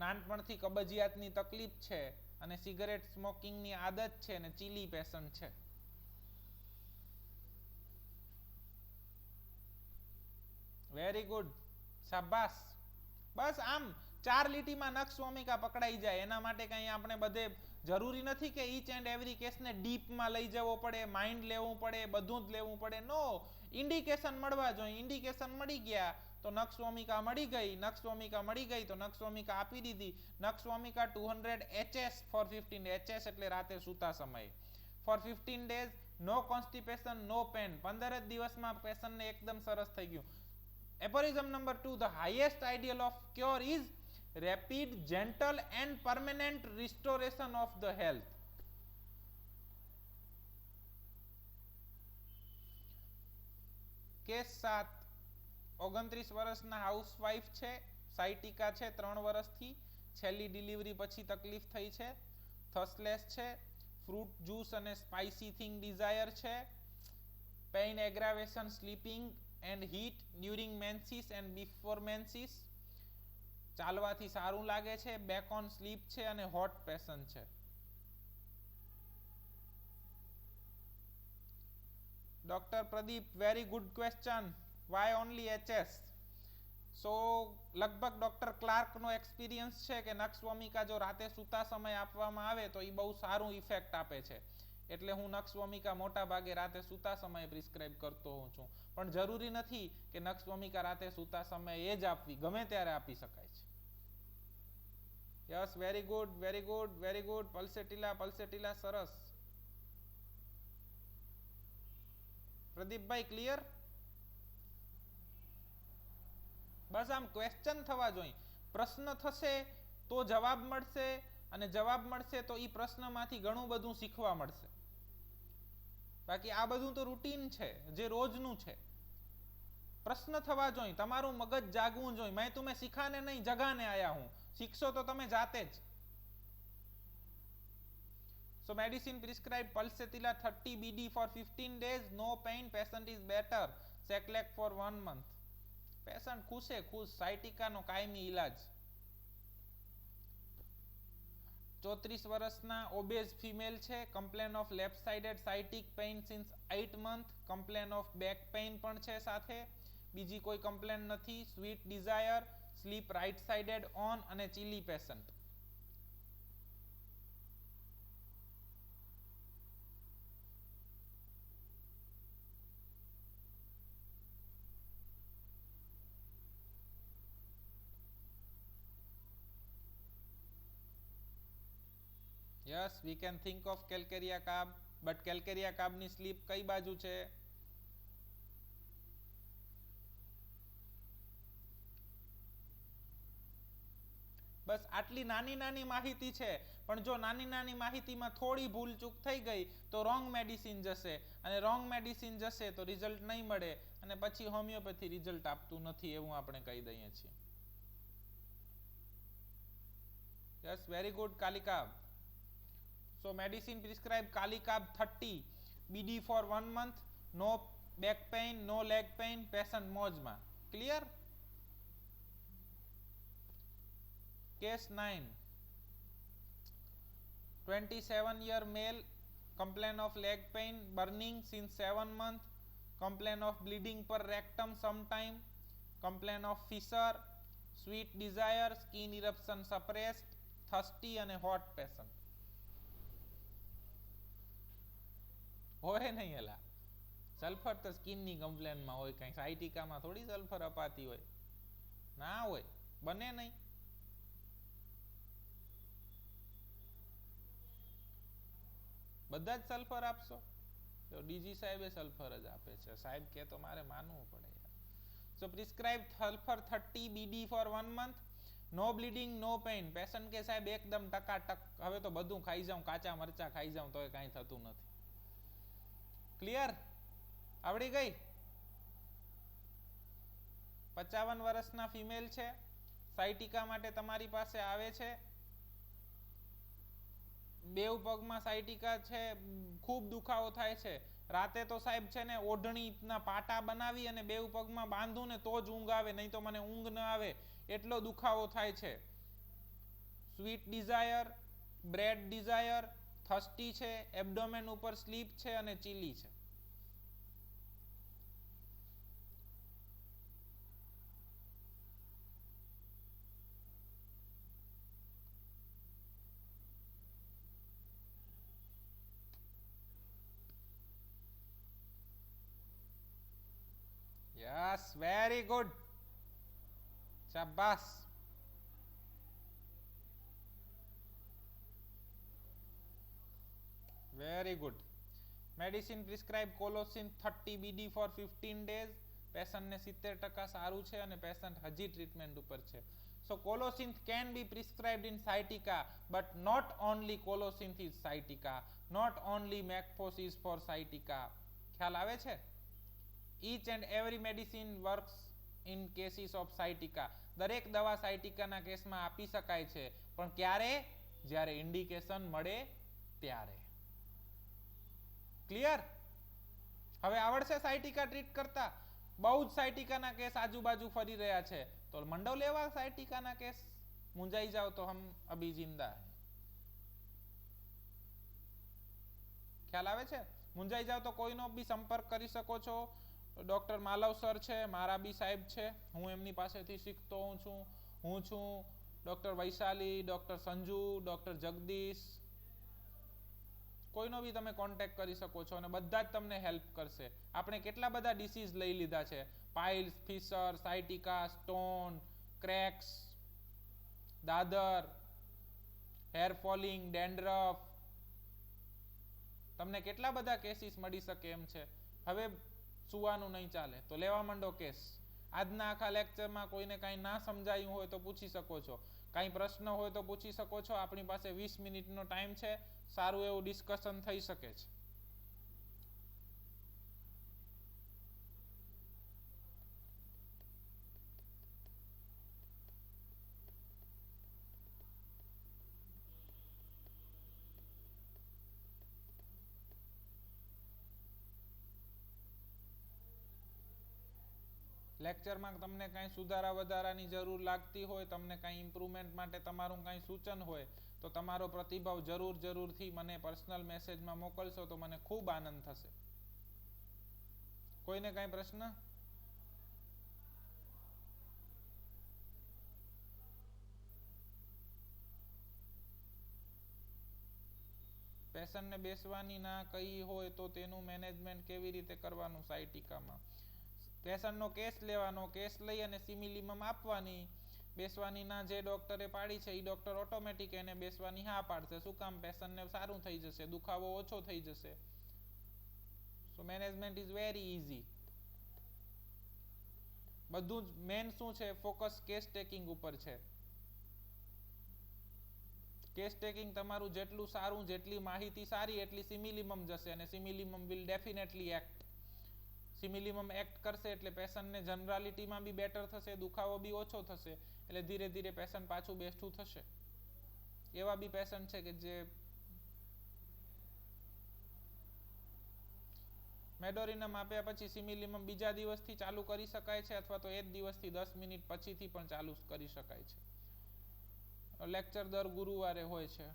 નાનપણથી કબજિયાતની તકલીફ છે અને સિગરેટ સ્મોકિંગની આદત છે અને ચીલી પેશન્ટ છે. વેરી ગુડ, શાબાશ. બસ આમ 4 લીટીમાં નખસ્વામિકા પકડાઈ જાય. એના માટે કંઈ આપણે બધે જરૂરી નથી કે ઈચ એન્ડ એવરી કેસને ડીપમાં લઈ જવો પડે, માઇન્ડ લેવું પડે, બધું જ લેવું પડે. નો, ઇન્ડિકેશન મળવા જોઈએ. ઇન્ડિકેશન મળી ગયા તો નખસ્વામિકા મળી ગઈ. નખસ્વામિકા મળી ગઈ તો નખસ્વામિકા આપી દીધી. નખસ્વામિકા 200 HS ફોર 15 HS એટલે રાતે સૂતા સમયે. ફોર 15 ડેઝ, નો કોન્સ્ટિપેશન, નો પેન. 15 જ દિવસમાં પેશન્ટને એકદમ સરસ થઈ ગયું. Aphorism number 2, the highest ideal of cure is rapid, gentle and permanent restoration of the health. Case 7. 29 વર્ષના હાઉસવાઈફ છે. સાયટિકા છે 3 વર્ષથી. છેલ્લી ડિલિવરી પછી તકલીફ થઈ છે. થર્સ્ટલેસ છે. ફ્રૂટ જ્યુસ અને સ્પાઇસી થિંગ ડિઝાયર છે. Pain aggravation, sleeping and heat during menses and before menses. ચાલવાથી સારું લાગે છે. બેક ઓન સ્લીપ છે અને હોટ પેશન્ટ છે. Doctor Pradeep, very good question. Why only HS? So લગભગ ડોક્ટર ક્લાર્કનો એક્સપિરિયન્સ છે કે નખસ્વામિકા જો રાતે સૂતા સમય આપવામાં આવે તો એ બહુ સારું ઇફેક્ટ આપે છે. એટલે હું નખસ્વામિકા મોટા ભાગે રાતે સૂતા સમયે પ્રિસ્ક્રાઇબ કરતો હોઉં છું. પણ જરૂરી નથી કે નખસ્વામિકા રાતે સૂતા સમયે જ આપવી, ગમે ત્યારે આપી શકાય છે. Yes, very good, very good, very good. Pulsatilla સરસ. પ્રદીપભાઈ ક્લિયર? બસ આમ ક્વેશ્ચન થવા જોઈએ. પ્રશ્ન થશે તો જવાબ મળશે અને જવાબ મળશે તો એ પ્રશ્નમાંથી ઘણું બધું શીખવા મળશે. બાકી આ બધું તો રૂટીન છે, જે રોજનું છે. પ્રશ્ન થવા જોઈએ, તમારું મગજ જાગવું જોઈએ. મેં तुम्हें સિખાને નહીં, જગાને આયા હું. શીખશો તો તમે જાતે જ. So medicine prescribed Pulsatilla 30 BD for 15 days, no pain, patient is better. Seclac for 1 month. Patient ખુશે ખુશ. સાયટિકાનો કાયમી ઈલાજ. 34 વર્ષના ઓબેઝ ફિમેલ છે. Complain of left sided sciatic pain since 8 month. Complain of back pain પણ છે સાથે. બીજી કોઈ કમ્પ્લેન નથી. Sweet desire, sleep right sided on અને chilly patient. Yes, we can think of calcarea carb, but calcarea carb ની slip કઈ બાજુ છે? બસ આટલી નાની માહિતી છે. પણ જો નાની માહિતીમાં થોડી ભૂલચૂક થઈ ગઈ તો રોંગ મેડિસિન જશે અને રોંગ મેડિસિન જશે તો રિઝલ્ટ નહીં મળે અને પછી હોમિયોપેથી રિઝલ્ટ આપતું નથી એવું આપણે કહી દઈએ છીએ. Yes, very good Kalika. So medicine prescribed Kalicab 30 BD for 1 month, no back pain, no leg pain, patient mojma. Clear? Case 9. 27-year male, complain of leg pain, burning since 7 months, complain of bleeding per rectum sometime, complain of fissure, sweet desire, skin eruption suppressed, thirsty અને hot patient. હોય નહીં એલા, sulphur તો સ્કિનની કમ્પ્લેનમાં હોય, કઈ સાયટિકામાં થોડી sulphur અપાતી હોય, ના હોય, બને નહીં. બધા જ સલ્ફર આપશો? તો ડીજી સાહેબે સલ્ફર જ આપે છે. સાહેબ કે તો મારે માનવું પડે. So prescribe sulfur 30 BD for 1 month. No bleeding, no pain. Patient કે સાહેબ એકદમ ટકાટક, હવે તો બધું ખાઈ જાઉં, કાચા મરચા ખાઈ જાઉં તોય કાંઈ થતું નથી. ક્લિયર? આવડી ગઈ? 55 વર્ષના ફિમેલ છે, સાયટિકા માટે તમારી પાસે આવે છે. બેવ પગમાં સાયટિકા છે, ખૂબ દુખાવો થાય છે. રાતે તો સાહેબ છે ને ઓઢણીના પાટા બનાવી અને બેવ પગમાં બાંધું ને તો જ ઊંઘ આવે, નહીં તો મને ઊંઘ ન આવે, એટલો દુખાવો થાય છે. Sweet desire, bread desire, thirsty છે, એબ્ડોમેન ઉપર સ્લીપ છે અને ચીલી છે. Yes, very good. Shabash. Very good. Medicine prescribe Colocin 30 BD for 15 days. Patient ને 70% સારું છે અને પેશન્ટ હજી ટ્રીટમેન્ટ ઉપર છે. So Colocin can be prescribed in sciatica, but not only Colocin is sciatica, not only Macphos is for sciatica. ખ્યાલ આવે છે? Each and every medicine works in cases of sciatica. દરેક દવા સાયટિકાના કેસમાં આપી શકાય છે, પણ ક્યારે? જ્યારે ઇન્ડિકેશન મળે ત્યારે. ક્લિયર? હવે આવડશે સાયટિકા ટ્રીટ કરતા? બહુ જ સાયટિકાના કેસ આજુબાજુ ફરી રહ્યા છે, તો મંડો લેવા સાયટિકાના કેસ. મુંજાઈ જાઓ તો હમ અભી જિંદા. ખ્યાલ આવે છે? મુંજાઈ જાઓ તો કોઈનો બી સંપર્ક કરી શકો છો. ડોક્ટર માલવ સર છે, મારા બી સાહેબ છે, હું એમની પાસેથી શીખતો છું. હું છું doctor Vaishali, doctor Sanju, doctor Jagdish, કોઈનો બી તમે કોન્ટેક્ટ કરી શકો છો અને બધા જ તમને હેલ્પ કરશે. આપણે કેટલા બધા ડિસીઝ લઈ લીધા છે: piles, fissure, sciatica, stone, cracks, દાદર, હેર ફોલિંગ, ડેન્ડ્રફ, તમને કેટલા બધા કેસીસ મળી શકે એમ છે. હવે સુવાનું નહીં ચાલે તો લેવા માંડો કેસ. આજના આખા લેક્ચરમાં કોઈને કાંઈ ના સમજાયું હોય તો પૂછી શકો છો, કાંઈ પ્રશ્ન હોય તો પૂછી શકો છો. આપણી પાસે 20 મિનિટનો ટાઈમ છે, સારું એવું ડિસ્કશન થઈ શકે છે. લેક્ચરમાં તમને કાંઈ સુધારા વધારાની જરૂર લાગતી હોય, તમને કાંઈ ઇમ્પ્રુવમેન્ટ માટે તમારું કાંઈ સૂચન હોય તો તમારો પ્રતિભાવ જરૂરથી મને પર્સનલ મેસેજમાં મોકલશો તો મને ખૂબ આનંદ થશે. કોઈને કાંઈ પ્રશ્ન? પેશન્ટને બેસવાની ના કહી હોય તો તેનું મેનેજમેન્ટ કેવી રીતે કરવાનું સાયટિકામાં? પેશન્ટનો કેસ લેવાનો, કેસ લઈ અને સિમિલિમમ આપવાની. બેસવાની ના જે ડોક્ટરે પાડી છે એ ડોક્ટર ઓટોમેટિક એને બેસવાની હા પાડશે. શું કામ? પેશન્ટને સારું થઈ જશે, દુખાવો ઓછો થઈ જશે. સો મેનેજમેન્ટ ઇઝ વેરી ઇઝી. બધું જ મેન શું છે? ફોકસ કેસ ટેકિંગ ઉપર છે. કેસ ટેકિંગ તમારું જેટલું સારું, જેટલી માહિતી સારી, એટલી સિમિલિમમ જશે અને સિમિલિમમ વિલ ડેફિનેટલી એક્ટ. સિમિલિમમ એક્ટ કરશે એટલે પેશન્ટને જનરાલિટીમાં બી બેટર થશે, દુખાવો બી ઓછો થશે, એટલે ધીરે ધીરે પેશન્ટ પાછું બેસતું થશે. એવા બી પેશન્ટ છે કે જે મેડોરિનમ આપ્યા પછી સિમિલિમમ બીજા દિવસથી ચાલુ કરી શકાય છે, અથવા તો એ જ દિવસથી 10 મિનિટ પછીથી પણ ચાલુ કરી શકાય છે. લેક્ચર દર ગુરુવારે હોય છે.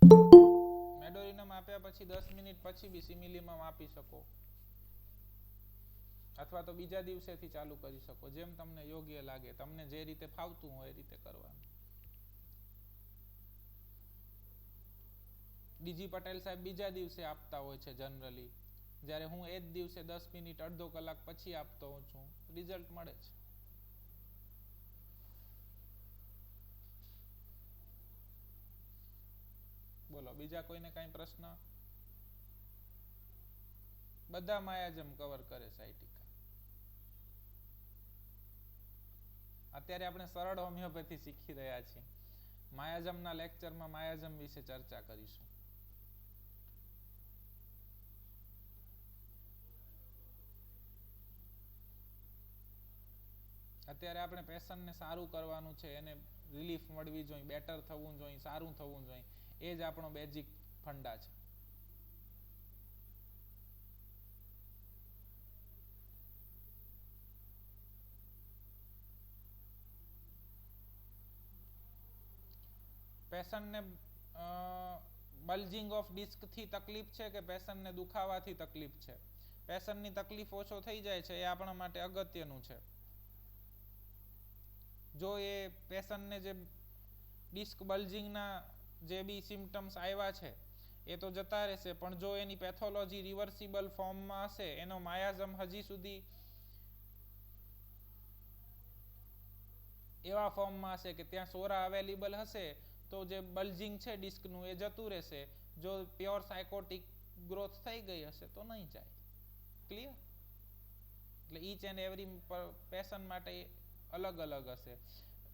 મેડોરિનમ આપ્યા પછી 10 મિનિટ પછી બી સિમિલીમમ આપી શકો, અથવા તો બીજા દિવસેથી ચાલુ કરી શકો, જેમ તમને યોગ્ય લાગે, તમને જે રીતે ફાવતું હોય એ રીતે કરવાનું. ડીજી પટેલ સાહેબ બીજા દિવસે આપતા હોય છે જનરલી, જ્યારે હું એ જ દિવસે 10 મિનિટ અડધો કલાક પછી આપતો હોઉં છું, રિઝલ્ટ મળે છે. બોલો, બીજા કોઈને કાંઈ પ્રશ્ન? બધા માયાજમ કવર કરે સાયટિકા. અત્યારે આપણે સરળ હોમિયોપેથી શીખી રહ્યા છીએ. માયાજમના લેક્ચરમાં માયાજમ વિશે ચર્ચા કરીશું. અત્યારે આપણે પેશન્ટને સારું કરવાનું છે, એને રિલીફ મળવી જોઈએ, બેટર થવું જોઈએ, સારું થવું જોઈએ, એ જ આપણો બેઝિક ફંડા છે. પેશન્ટને બલ્જિંગ ઓફ ડિસ્ક થી તકલીફ છે કે પેશન્ટને દુખાવાથી તકલીફ છે? પેશન્ટની તકલીફ ઓછો થઈ જાય છે, એ આપણા માટે અગત્યનું છે. જો એ પેશન્ટને જે ડિસ્ક બલ્જિંગના જે બી સિમ્પટમ્સ આવ્યા છે એ તો જતા રહેશે, પણ જો એની પેથોલોજી રિવર્સિબલ ફોર્મમાં હશે, એનો માયાજમ હજી સુધી એવા ફોર્મમાં હશે કે ત્યાં સોરા અવેલેબલ હશે, તો જે બલ્જિંગ છે ડિસ્કનું એ જતું રહેશે. જો પ્યોર સાયકોટિક ગ્રોથ થઈ ગઈ હશે તો નહીં જાય. ક્લિયર? એટલે ઈચ એન્ડ એવરી પેશન્ટ માટે અલગ અલગ હશે.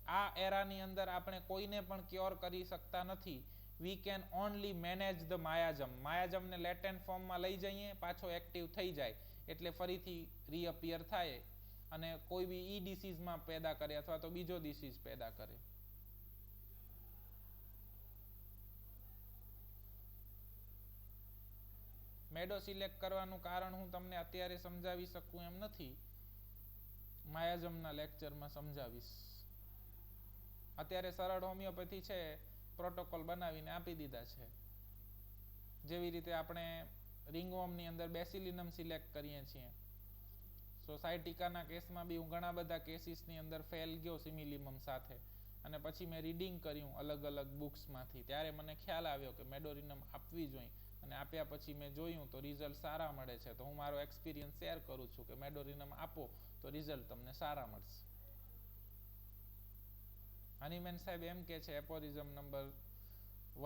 આ એરાની અંદર આપણે કોઈને પણ ક્યોર કરી શકતા નથી. We can only manage the miasm. માયાજમને લેટેન્ટ ફોર્મમાં લઈ જઈએ, પાછો એક્ટિવ થઈ જાય એટલે ફરીથી રીઅપિયર થાય અને કોઈ બી ઈ ડિસીઝમાં પેદા કરે અથવા તો બીજો ડિસીઝ પેદા કરે. મેડો સિલેક્ટ કરવાનું કારણ હું તમને અત્યારે સમજાવી શકું એમ નથી, માયાજમના લેક્ચરમાં સમજાવીશ. અત્યારે સરળ હોમિયોપેથી છે, પ્રોટોકોલ બનાવીને આપી દીધા છે. જેવી રીતે આપણે રિંગવોર્મની અંદર બેસિલિનમ સિલેક્ટ કરીએ છીએ. સોસાયટીકાના કેસમાં બી હું ઘણા બધા કેસીસની અંદર ફેલ ગયો સિમિલિમમ સાથે, અને પછી મેં રીડિંગ કર્યું અલગ અલગ બુક્સમાંથી, ત્યારે મને ખ્યાલ આવ્યો કે મેડોરિનમ આપવી જોઈએ, અને આપ્યા પછી મેં જોયું તો રિઝલ્ટ સારા મળે છે. તો હું મારો એક્સપિરિયન્સ શેર કરું છું કે મેડોરિનમ આપો તો રિઝલ્ટ તમને સારા મળશે. હનીમેન સાહેબ એમ કે છે એપોરિઝમ નંબર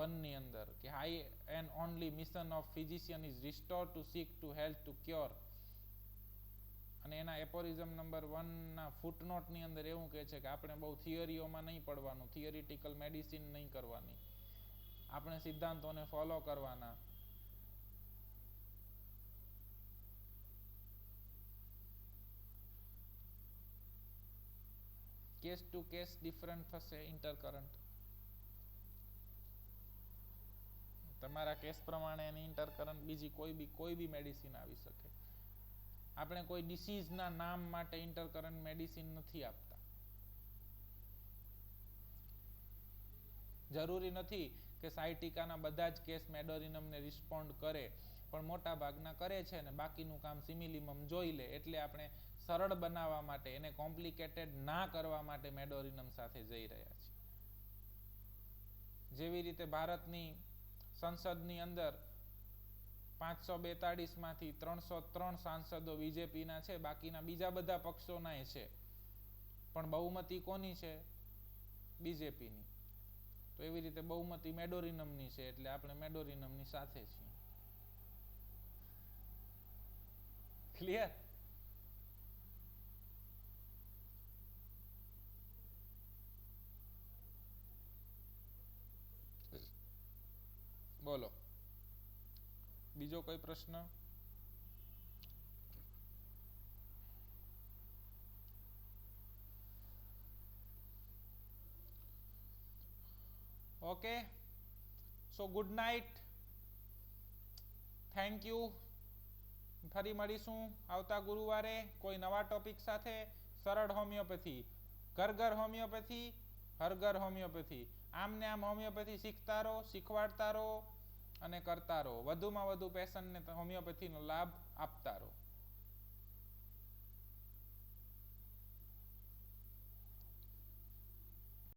1 ની અંદર કે high and only mission of physician is restore to sick to health to cure. અને એના એપોરિઝમ નંબર 1 ના ફૂટનોટની અંદર એવું કહે છે કે આપણે બહુ થિયરીઓમાં નહીં પડવાનું, થિયરિટિકલ મેડિસિન નહીં કરવાની, આપણે સિદ્ધાંતોને ફોલો કરવાના. કેસ ટુ કેસ ડિફરન્ટ થશે ઇન્ટરકરન્ટ. તમારા કેસ પ્રમાણે એની ઇન્ટરકરન્ટ બીજી કોઈ બી મેડિસિન આવી શકે. આપણે કોઈ ડિસીઝના નામ માટે ઇન્ટરકરન્ટ મેડિસિન નથી આપતા. જરૂરી નથી કે સાયટિકાના બધા જ કેસ મેડોરિનમને રિસ્પોન્ડ કરે, પણ મોટા ભાગના કરે છે ને બાકીનું કામ સિમિલિમમ જોઈ લે. એટલે આપણે સરળ બનાવવા માટે, એને કોમ્પ્લિકેટેડ ના કરવા માટે મેડોરિનમ સાથે જઈ રહ્યા છીએ. જેવી રીતે ભારતની સંસદની અંદર 542 માંથી 303 સાંસદો બીજેપીના છે, બાકીના બીજા બધા પક્ષોના છે, પણ બહુમતી કોની છે? બીજેપીની. તો એવી રીતે બહુમતી મેડોરિનમની છે, એટલે આપણે મેડોરિનમની સાથે છીએ. ક્લિયર? બોલો, બીજો કોઈ પ્રશ્ન? Okay, so good night, thank you. ફરી મળીશું આવતા ગુરુવારે કોઈ નવા ટોપિક સાથે. સરળ હોમિયોપેથી, ઘર ઘર હોમિયોપેથી, હર ઘર હોમિયોપેથી. આમ ને આમ હોમિયોપેથી શીખતા રહો, શીખવાડતા રહો અને કરતા રહો. વધુમાં વધુ પેશન્ટને હોમિયોપેથીનો લાભ આપતા રહો.